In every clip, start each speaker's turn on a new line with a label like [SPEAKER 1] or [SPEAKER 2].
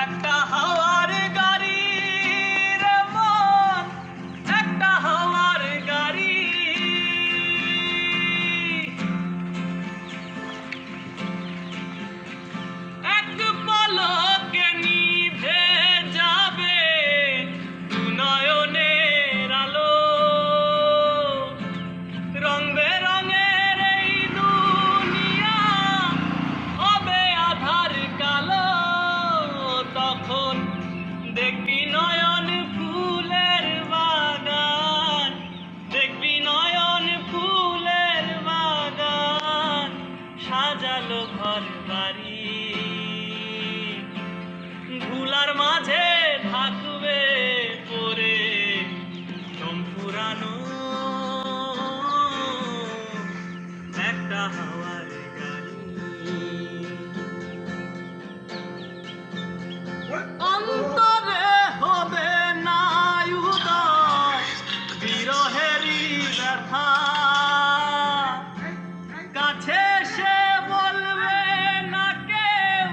[SPEAKER 1] একটা হাওয়ার গাড়ি রে মন, একটা হাওয়ার গাড়ি। এক পলকে নিভে যাবে দু নয়নের আলো। রং বেরঙের এই দুনিয়া হবে আধার কালো। তখন দেখবি নয়ন ফুলের বাগান, দেখবি নয়ন ফুলের বাগান, সাজালো ঘর বাড়ি। ধুলার মাঝে থাকবে পরে দম ফুরানো একটা হাওয়ার গাড়ি। অন্তরে হবে না উদয় বিরহেরই ব্যথা, কাছে সে বলবে না কেউ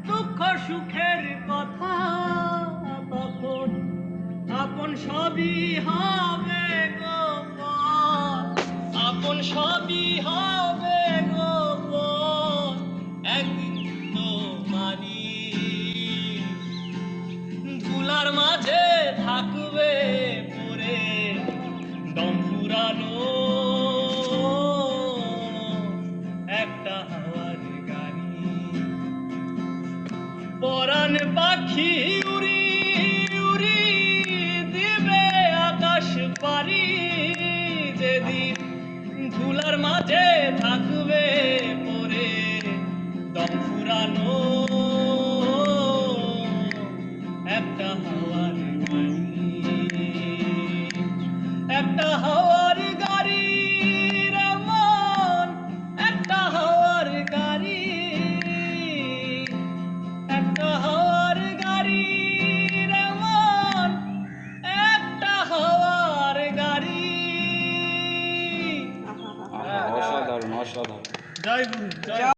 [SPEAKER 1] দুঃখ সুখের কথা। তখন আপন সবই হবে গোপন, আপন সবই হবে গোপন, একদিন তোমারই। ধুলার মাঝে থাকবে পরে দম ফুরানো একটা হাওয়ার গাড়ি। পরাণ পাখি উড়ি উড়ি দিবে আকাশ পারি। যেদিন ধুলার মাঝে থাকবে পরে দম ফুরানো একটা হাওয়ার গাড়ি, একটা হাওয়ার গাড়ি রে মন, একটা হাওয়ার গাড়ি, একটা হাওয়ার গাড়ি রে মন, একটা হাওয়ার গাড়ি।
[SPEAKER 2] অসাধারণ অসাধারণ।
[SPEAKER 1] জয় গুরু, জয়।